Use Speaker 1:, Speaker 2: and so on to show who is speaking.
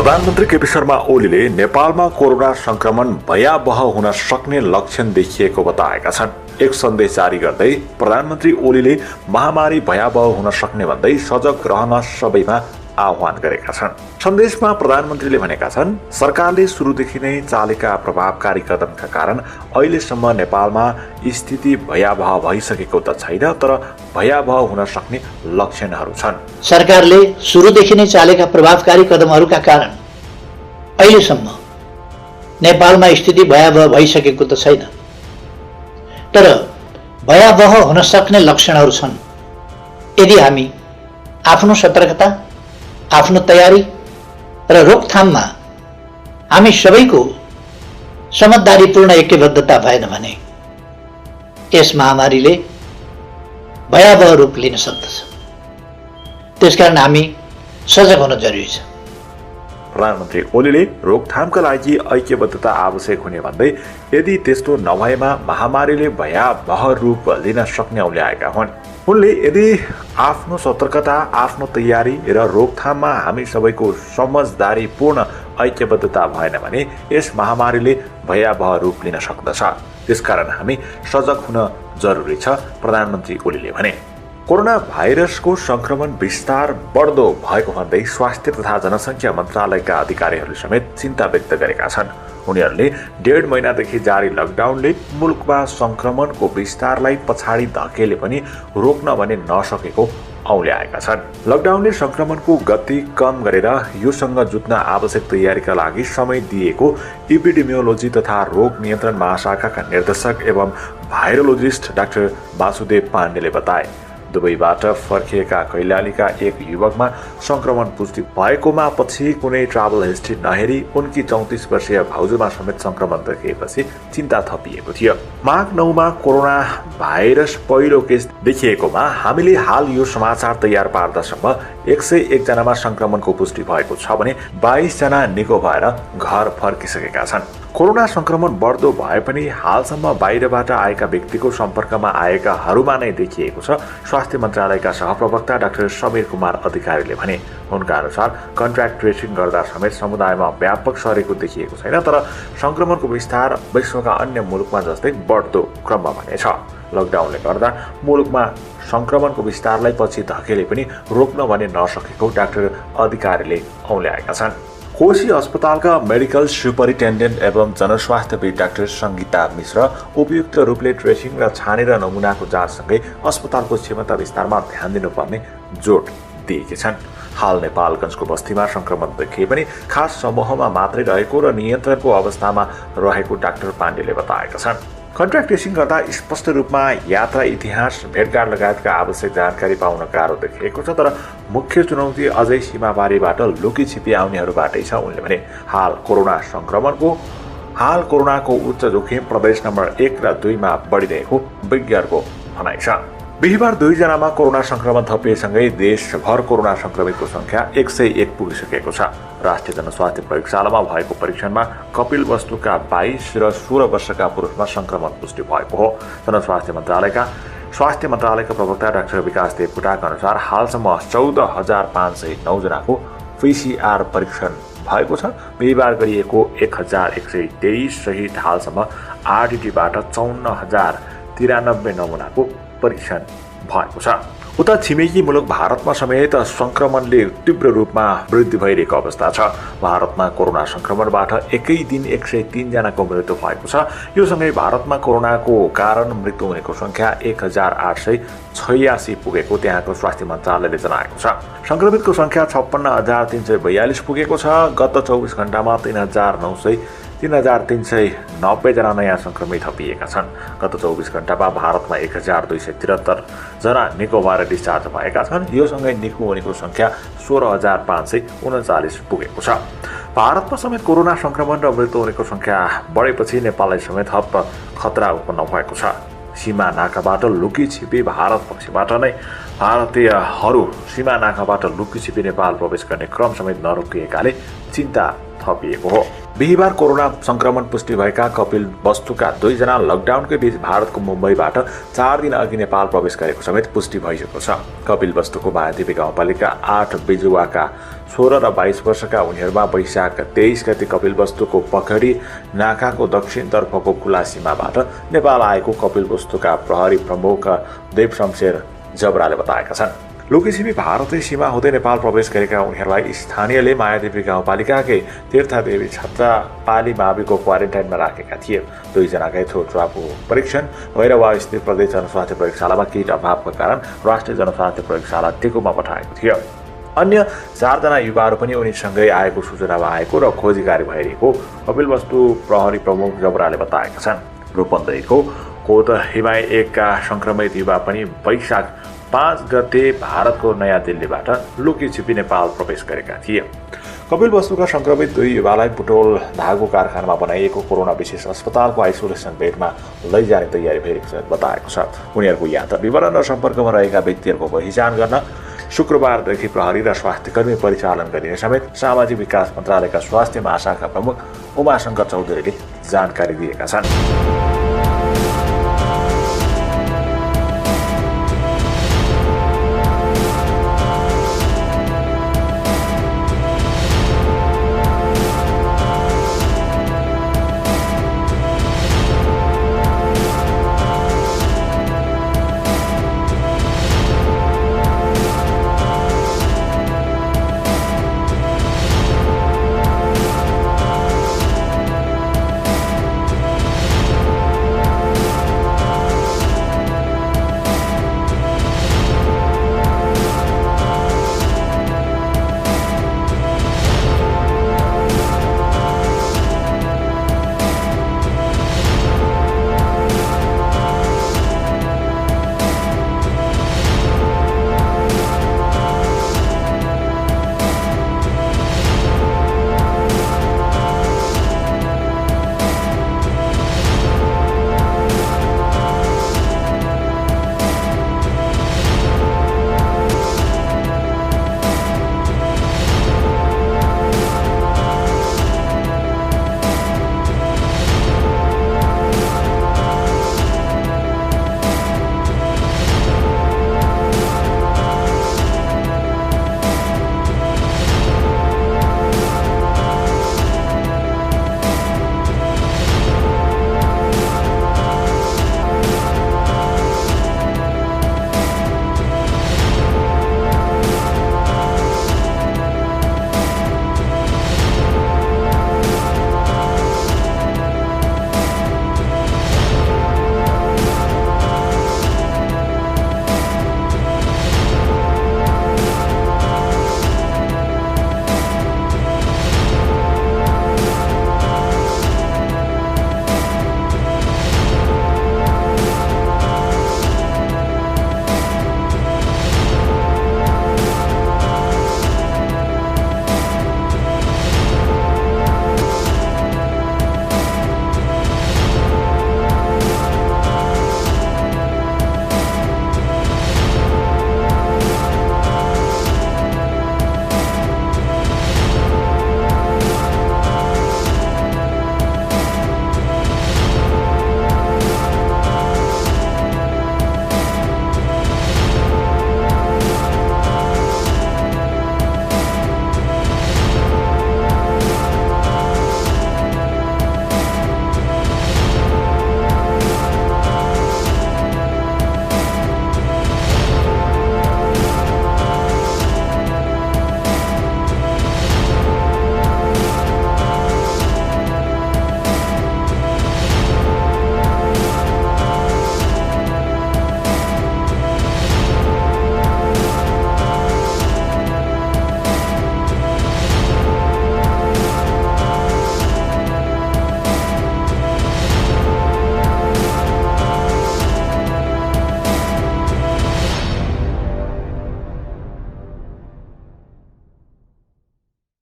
Speaker 1: प्रधानमन्त्री केपी शर्मा ओलीले नेपालमा कोरोना संक्रमण भयावह हुन सक्ने लक्षण देखिएको बताएका छन्। एक सन्देश जारी गर्दै प्रधानमन्त्री ओलीले महामारी भयावह हुन सक्ने भन्दै सजग रहन सबैमा आह्वान गरेका छन्। सन्देशमा प्रधानमन्त्रीले भनेका छन्, सरकारले सुरुदेखि नै चालेका प्रभावकारी कदमका कारण अहिलेसम्म नेपालमा स्थिति भयावह भइसकेको त छैन, तर भयावह हुन सक्ने लक्षणहरू छन्।
Speaker 2: सरकारले सुरुदेखि नै चालेका प्रभावकारी कदमहरूका कारण अहिलेसम्म नेपालमा स्थिति भयावह भइसकेको त छैन, तर भयावह हुन सक्ने लक्षणहरू छन्। यदि हामी आफ्नो सतर्कता, आफ्नो तयारी र रोकथाममा हामी सबैको समझदारीपूर्ण ऐक्यबद्धता भएन भने यस महामारीले भयावह रूप लिन सक्दछ। त्यसकारण हामी सजग हुन जरुरी छ।
Speaker 1: प्रधानमन्त्री ओलीले रोकथामका लागि ऐक्यबद्धता आवश्यक हुने भन्दै यदि त्यस्तो नभएमा महामारीले भयावह रूप लिन सक्ने औल्याएका हुन्। उनले यदि आफ्नो सतर्कता, आफ्नो तयारी र रोकथाममा हामी सबैको समझदारीपूर्ण ऐक्यबद्धता भएन भने यस महामारीले भयावह रूप लिन सक्दछ। त्यसकारण हामी सजग हुन जरुरी छ, प्रधानमन्त्री ओलीले भने। कोरोना भाइरसको संक्रमण विस्तार बढ्दो भएको भन्दै स्वास्थ्य तथा जनसङ्ख्या मन्त्रालयका अधिकारीहरूले समेत चिन्ता व्यक्त गरेका छन्। उनीहरूले 1.5 महिनादेखि जारी लकडाउनले मुलुकमा संक्रमणको विस्तारलाई पछाडि धकेले पनि रोक्न भने नसकेको औल्याएका छन्। लकडाउनले संक्रमणको गति कम गरेर योसँग जुझ्न आवश्यक तयारीका लागि समय दिएको एपिडेमियोलोजी तथा रोग नियन्त्रण महाशाखाका निर्देशक एवं भाइरोलोजिस्ट डाक्टर वासुदेव पाण्डेले बताए। दुबईबाट फर्किएका कैलालीका एक युवकमा संक्रमण पुष्टि भएकोमा पछि कुनै ट्राभल हिस्ट्री नहेरी उनकी 34 वर्षीय भाउजूमा समेत संक्रमण देखिएपछि चिन्ता थपिएको थियो। माघ 9 मा कोरोना भाइरस पहिलो केस देखिएकोमा हामीले हाल यो समाचार तयार पार्दासम्म 101 जनामा संक्रमणको पुष्टि भएको छ भने 22 जना निको भएर घर फर्किसकेका छन्। कोरोना संक्रमण बढ्दो भए पनि हालसम्म बाहिरबाट आएका व्यक्तिको सम्पर्कमा आएकाहरूमा नै देखिएको छ, स्वास्थ्य मन्त्रालयका सहप्रवक्ता डाक्टर समीर कुमार अधिकारीले भने। उनका अनुसार कन्ट्याक्ट ट्रेसिङ गर्दा समेत समुदायमा व्यापक सरेको देखिएको छैन, तर संक्रमणको विस्तार विश्वका अन्य मुलुकमा जस्तै बढ्दो क्रममा भने छ। लकडाउनले गर्दा मुलुकमा संक्रमणको विस्तारलाई पछि धकेले पनि रोक्न भने नसकेको डाक्टर अधिकारीले औल्याएका छन्। कोशी अस्पतालका मेडिकल सुपरिन्टेन्डेन्ट एवं जनस्वास्थ्यविद डाक्टर सङ्गीता मिश्र उपयुक्त रूपले ट्रेसिङ र छानेर नमुनाको जाँचसँगै अस्पतालको क्षमता विस्तारमा ध्यान दिनुपर्ने जोड दिएकी छन्। हाल नेपालगञ्जको बस्तीमा संक्रमण देखिए पनि खास समूहमा मात्रै रहेको र नियन्त्रणको अवस्थामा रहेको डाक्टर पाण्डेले बताएका छन्। कन्ट्याक्ट ट्रेसिङ गर्दा स्पष्ट रूपमा यात्रा इतिहास, भेटघाट लगायतका आवश्यक जानकारी पाउन गाह्रो देखिएको छ, तर मुख्य चुनौती अझै सीमाबारीबाट लुकी छिपी आउनेहरूबाटै छ। उनले भने हाल कोरोनाको उच्च जोखिम प्रदेश नम्बर 1 र 2 मा बढिरहेको विज्ञहरूको भनाइ छ। बिहिबार 2 जनामा कोरोना संक्रमण थपिएसँगै देशभर कोरोना संक्रमितको संख्या 101 पुगिसकेको छ। राष्ट्रिय जनस्वास्थ्य प्रयोगशालामा भएको परीक्षणमा कपिल वस्तुका 22 र 16 वर्षका पुरुषमा संक्रमण पुष्टि भएको हो। स्वास्थ्य मन्त्रालयका प्रवक्ता डाक्टर विकास देवकोटाका अनुसार हालसम्म 14,509 जनाको PCR परीक्षण भएको छ। बिहिबार गरिएको 1,123 सहित हालसम्म RDTबाट 54,093 नमुनाको परीक्षण भएको छ। उता छिमेकी मुलुक भारतमा समेत संक्रमणले तीव्र रूपमा वृद्धि भइरहेको अवस्था छ। भारतमा कोरोना संक्रमणबाट एकै दिन 103 जनाको मृत्यु भएको छ। यो सँगै भारतमा कोरोनाको कारण मृत्यु हुनेको संख्या 1,886 पुगेको त्यहाँको स्वास्थ्य मन्त्रालयले जनाएको छ। संक्रमितको संख्या 56,342 पुगेको छ। गत 24 घण्टामा 3,390 जना नयाँ संक्रमित थपिएका छन्। गत 24 घण्टामा भारतमा 1,273 जना निको भएर डिस्चार्ज भएका छन्। यो सँगै निको हुनेको संख्या 16,539 पुगेको छ। भारतमा समेत कोरोना संक्रमण र मृत्यु हुनेको संख्या बढेपछि नेपाललाई समेत थप खतरा उत्पन्न भएको छ। सीमा नाकाबाट लुकी छिपी भारत पक्षबाट नै भारतीयहरू सीमा नाकाबाट लुकी छिपी नेपाल प्रवेश गर्ने क्रम समेत नरोकिएकाले चिन्ता थपिएको हो। बिहिबार कोरोना संक्रमण पुष्टि भएका कपिल वस्तुका 2 जना लकडाउनकै बीच भारतको मुम्बईबाट 4 दिन अघि नेपाल प्रवेश गरेको समेत पुष्टि भइसकेको छ। कपिल वस्तुको महादेवी गाउँपालिका 8 बिजुवाका 16 र 22 वर्षका उनीहरूमा वैशाख 23 गते कपिल वस्तुको पखडी नाकाको दक्षिणतर्फको खुला सीमाबाट नेपाल आएको कपिल वस्तुका प्रहरी प्रमुख देव शमशेर जबराले बताएका छन्। लोकेसिपी भारतीय सीमा हुँदै नेपाल प्रवेश गरेका उनीहरूलाई स्थानीयले मायादेवी गाउँपालिकाकै तीर्थदेवी छत्रपाली माविको क्वारेन्टाइनमा राखेका थिए। 2 जनाकै थ्रोट स्वाबको परीक्षण भैरवा स्थित प्रदेश जनस्वास्थ्य प्रयोगशालामा किट अभावका कारण राष्ट्रिय जनस्वास्थ्य प्रयोगशाला टेकुमा पठाएको थियो। अन्य 4 जना युवाहरू पनि उनीसँगै आएको सूचनामा आएको र खोजी कार्य भइरहेको कपिल वस्तु प्रहरी प्रमुख जबराले बताएका छन्। रूपन्देहीको कोतहिमा 1 का संक्रमित युवा पनि वैशाख 5 गते भारतको नयाँ दिल्लीबाट लुकी छिपी नेपाल प्रवेश गरेका थिए। कपिल वस्तुका संक्रमित 2 युवालाई बुटोल धागो कारखानामा बनाइएको कोरोना विशेष अस्पतालको आइसोलेसन बेडमा लैजाने तयारी भइरहेको बताएको छ। उनीहरूको यात्रा विवरण र सम्पर्कमा रहेका व्यक्तिहरूको पहिचान गर्न शुक्रबारदेखि प्रहरी र स्वास्थ्यकर्मी परिचालन गरिने समेत सामाजिक विकास मन्त्रालयका स्वास्थ्य महाशाखा प्रमुख उमाशंकर चौधरीले जानकारी दिएका छन्।